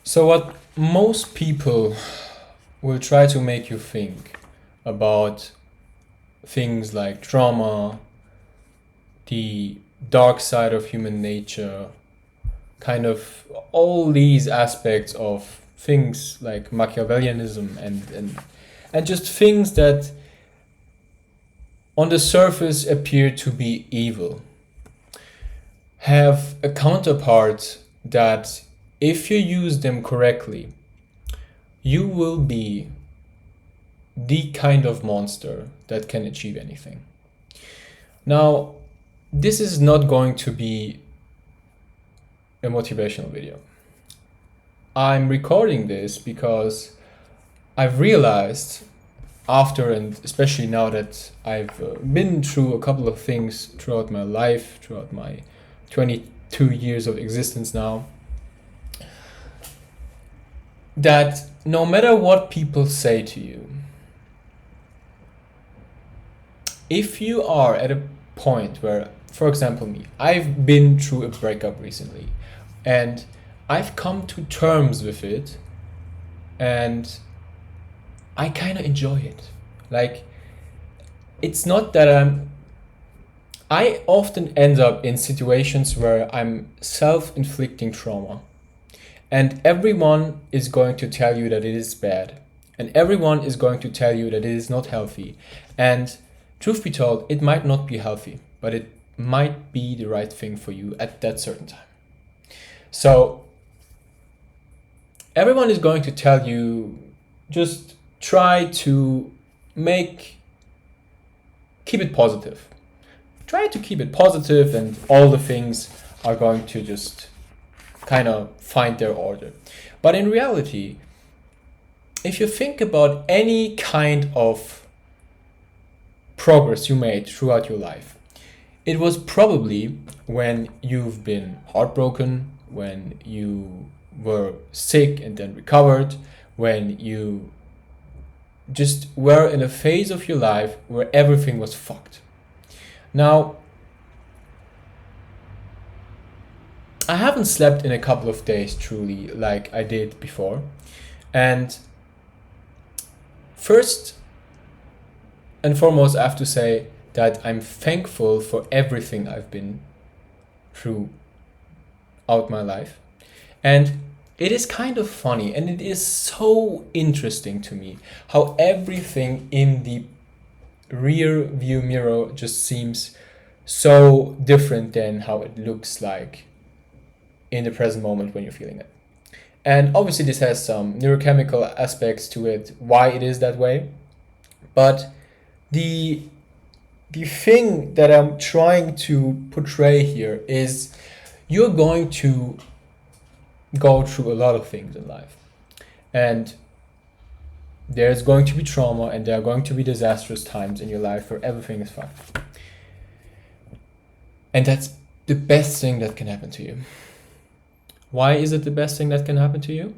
So, what most people will try to make you think about things like trauma, the dark side of human nature, kind of all these aspects of things like Machiavellianism and just things that on the surface appear to be evil, have a counterpart that, if you use them correctly, you will be the kind of monster that can achieve anything. Now, this is not going to be a motivational video. I'm recording this because I've realized after, and especially now that I've been through a couple of things throughout my life, throughout my 22 years of existence now, that no matter what people say to you, if you are at a point where, for example, me, I've been through a breakup recently and I've come to terms with it and I kind of enjoy it. Like, it's not that I often end up in situations where I'm self-inflicting trauma, and everyone is going to tell you that it is bad, and everyone is going to tell you that it is not healthy. And truth be told, it might not be healthy, but it might be the right thing for you at that certain time. So everyone is going to tell you, just try to keep it positive. Try to keep it positive and all the things are going to just kind of find their order. But in reality, if you think about any kind of progress you made throughout your life, it was probably when you've been heartbroken, when you were sick and then recovered, when you just were in a phase of your life where everything was fucked. Now, I haven't slept in a couple of days truly like I did before. And first and foremost, I have to say that I'm thankful for everything I've been through out my life. And it is kind of funny and it is so interesting to me how everything in the rear view mirror just seems so different than how it looks like in the present moment when you're feeling it. And obviously this has some neurochemical aspects to it, why it is that way. But the thing that I'm trying to portray here is you're going to go through a lot of things in life. And there's going to be trauma and there are going to be disastrous times in your life where everything is fucked. And that's the best thing that can happen to you. Why is it the best thing that can happen to you?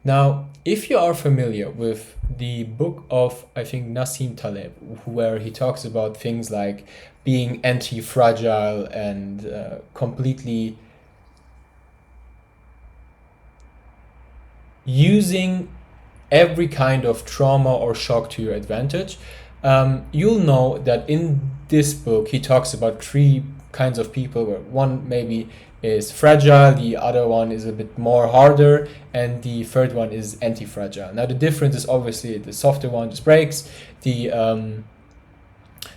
Now, if you are familiar with the book of, I think, Nassim Taleb, where he talks about things like being anti-fragile and completely using every kind of trauma or shock to your advantage, you'll know that in this book he talks about three kinds of people, where one maybe is fragile, the other one is a bit more harder, and the third one is anti-fragile. Now the difference is obviously the softer one just breaks, the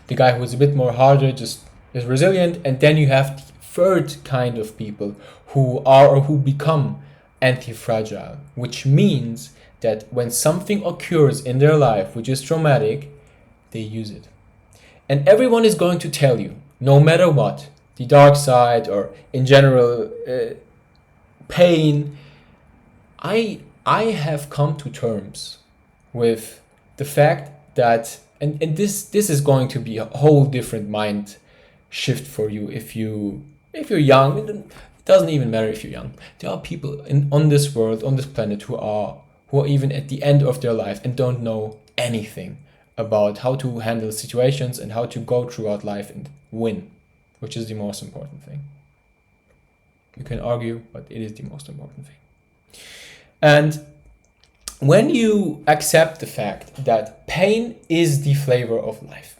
guy who is a bit more harder just is resilient, and then you have the third kind of people who are or who become anti-fragile, which means that when something occurs in their life which is traumatic, they use it. And everyone is going to tell you, no matter what, the dark side or in general pain, I have come to terms with the fact that, and this is going to be a whole different mind shift for you if you're young. It doesn't even matter if you're young. There are people on this world, on this planet, who are even at the end of their life and don't know anything about how to handle situations and how to go throughout life and win, which is the most important thing. You can argue, but it is the most important thing. And when you accept the fact that pain is the flavor of life,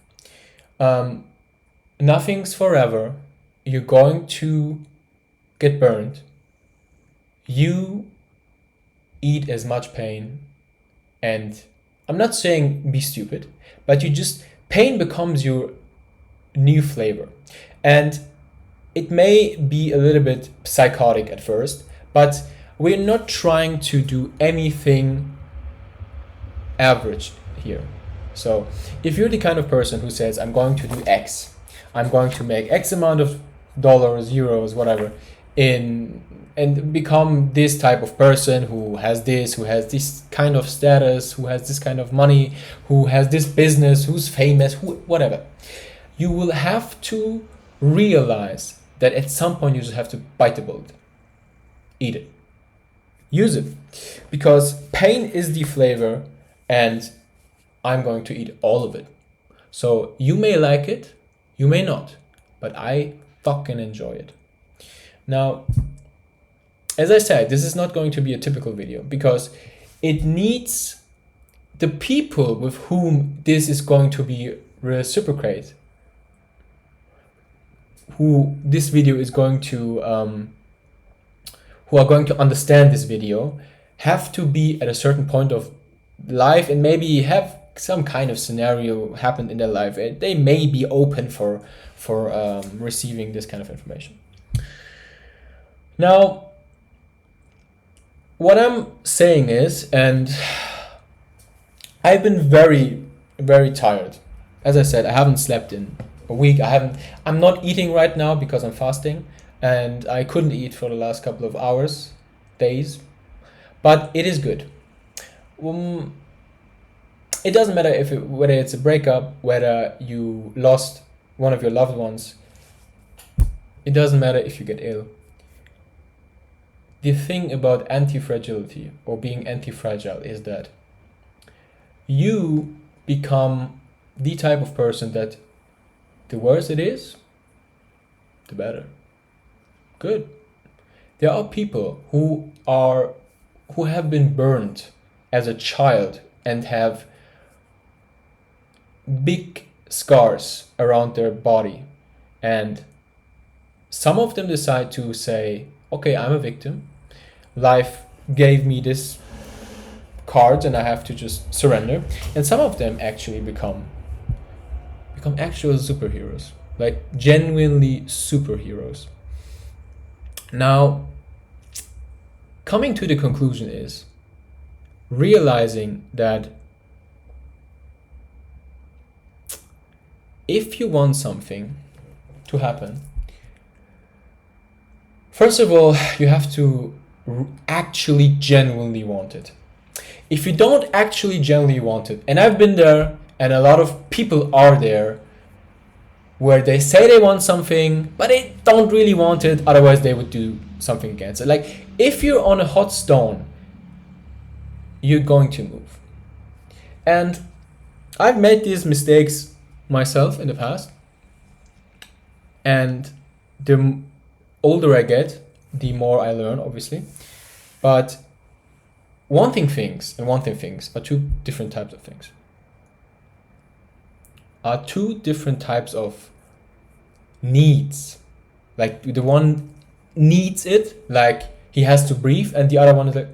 nothing's forever, you're going to get burned, you eat as much pain. And I'm not saying be stupid, but pain becomes your new flavor. And it may be a little bit psychotic at first, but we're not trying to do anything average here. So if you're the kind of person who says, I'm going to do X, I'm going to make X amount of dollars, euros, whatever, and become this type of person who has this kind of status, who has this kind of money, who has this business, who's famous, whatever, you will have to realize that at some point you just have to bite the bullet, eat it, use it, because pain is the flavor, and I'm going to eat all of it. So you may like it, you may not, but I fucking enjoy it. Now, as I said, this is not going to be a typical video because it needs the people with whom this is going to be reciprocate, who this video is going to, who are going to understand this video, have to be at a certain point of life and maybe have some kind of scenario happen in their life. They may be open for receiving this kind of information. Now, what I'm saying is, and I've been very, very tired. As I said, I haven't slept in a week. I'm not eating right now because I'm fasting, and I couldn't eat for the last couple of hours, days, but it is good. It doesn't matter whether it's a breakup, whether you lost one of your loved ones. It doesn't matter if you get ill. The thing about anti-fragility or being anti-fragile is that you become the type of person that the worse it is, the better. Good. There are people who have been burned as a child and have big scars around their body, and some of them decide to say, okay, I'm a victim, life gave me this cards and I have to just surrender. And some of them actually become actual superheroes, like genuinely superheroes. Now, coming to the conclusion is realizing that if you want something to happen, first of all, you have to actually genuinely want it. If you don't actually genuinely want it, and I've been there, and a lot of people are there, where they say they want something, but they don't really want it, otherwise they would do something against it. Like, if you're on a hot stone, you're going to move. And I've made these mistakes myself in the past, and the older I get, the more I learn, obviously. But wanting things and wanting things are two different types of things. Are two different types of needs. Like, the one needs it, like he has to breathe, and the other one is like,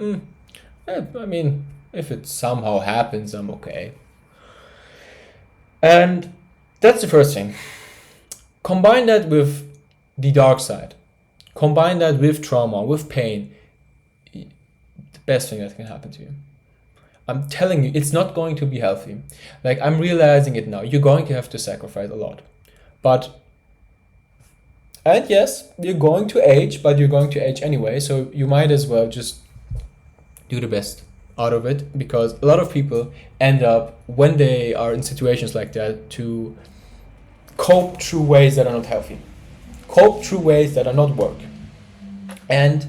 I mean, if it somehow happens, I'm okay. And that's the first thing. Combine that with the dark side. Combine that with trauma, with pain. The best thing that can happen to you. I'm telling you, it's not going to be healthy. Like, I'm realizing it now. You're going to have to sacrifice a lot. And yes, you're going to age, but you're going to age anyway. So you might as well just do the best out of it, because a lot of people end up, when they are in situations like that, to cope through ways that are not healthy. Cope through ways that are not work. And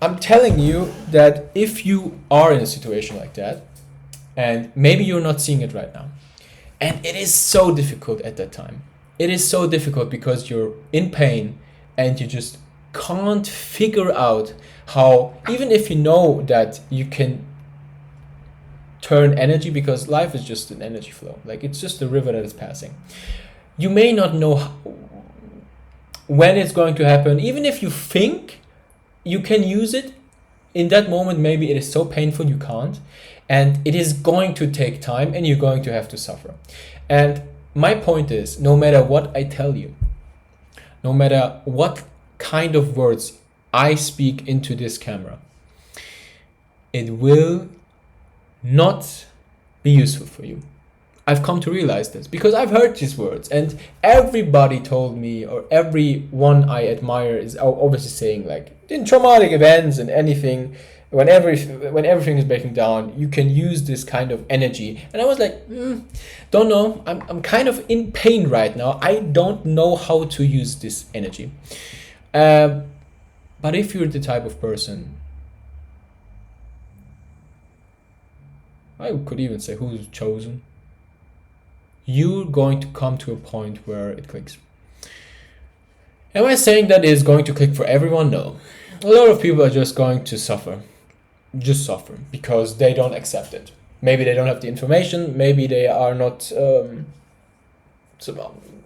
I'm telling you that if you are in a situation like that, and maybe you're not seeing it right now, and it is so difficult at that time. It is so difficult because you're in pain and you just can't figure out how even if you know that you can turn energy, because life is just an energy flow, like it's just a river that is passing, you may not know when it's going to happen. Even if you think you can use it in that moment, maybe it is so painful you can't, and it is going to take time and you're going to have to suffer. And my point is, no matter what I tell you, no matter what kind of words I speak into this camera, it will not be useful for you. I've come to realize this because I've heard these words, and everybody told me, or everyone I admire is obviously saying, like, in traumatic events and anything, when everything is breaking down, you can use this kind of energy. And I was like, don't know. I'm kind of in pain right now. I don't know how to use this energy. But if you're the type of person, I could even say who's chosen, you're going to come to a point where it clicks. Am I saying that it's going to click for everyone? No. A lot of people are just going to suffer. Just suffer because they don't accept it. Maybe they don't have the information. Maybe they are not,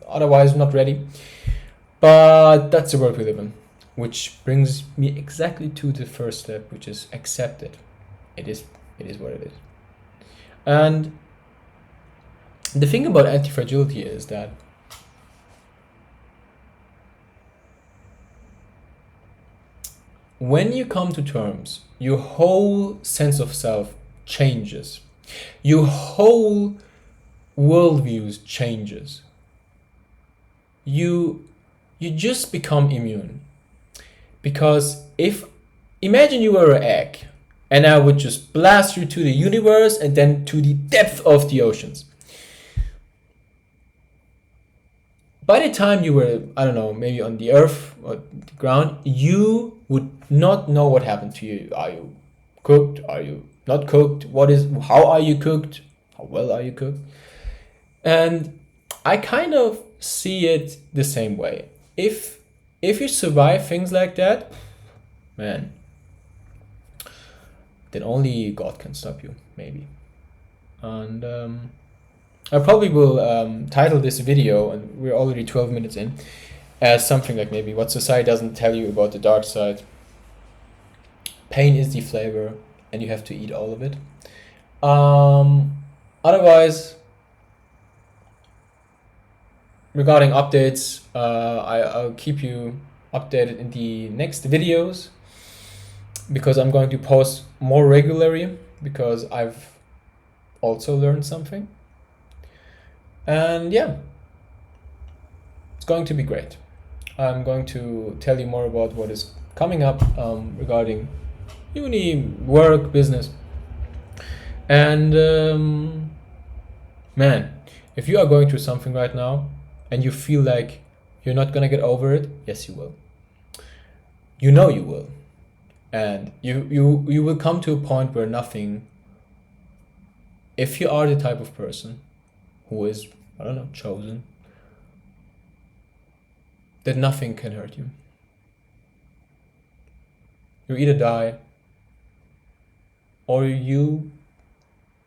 otherwise not ready. But that's the world we live in. Which brings me exactly to the first step, which is accept it. It is what it is. And the thing about anti-fragility is that when you come to terms, your whole sense of self changes. Your whole worldview changes. You just become immune. Because imagine you were an egg, and I would just blast you to the universe and then to the depth of the oceans. By the time you were, I don't know, maybe on the earth or the ground, you would not know what happened to you. Are you cooked? Are you not cooked? How are you cooked? How well are you cooked? And I kind of see it the same way. If you survive things like that, man, then only God can stop you, maybe. And I probably will title this video, and we're already 12 minutes in, as something like maybe what society doesn't tell you about the dark side. Pain is the flavor, and you have to eat all of it. Otherwise, regarding updates, I'll keep you updated in the next videos, because I'm going to post more regularly, because I've also learned something. And yeah, it's going to be great. I'm going to tell you more about what is coming up regarding uni, work, business. And man, if you are going through something right now and you feel like you're not gonna get over it, yes, you will. You know you will. And you will come to a point where nothing, if you are the type of person who is, I don't know, chosen, that nothing can hurt you. You either die or you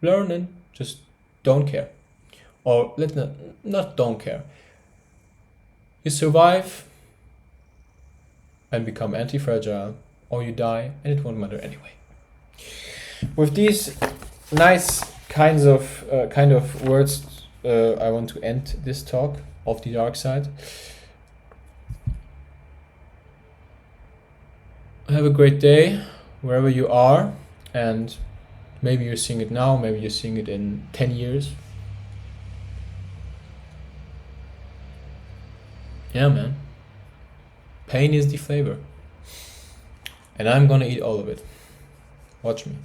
learn and just don't care. Or let's not don't care. You survive and become anti-fragile, or you die and it won't matter anyway. With these nice kind of words, I want to end this talk of the dark side. Have a great day wherever you are, and maybe you're seeing it now, maybe you're seeing it in 10 years. Yeah, man. Pain is the flavor. And I'm gonna eat all of it. Watch me.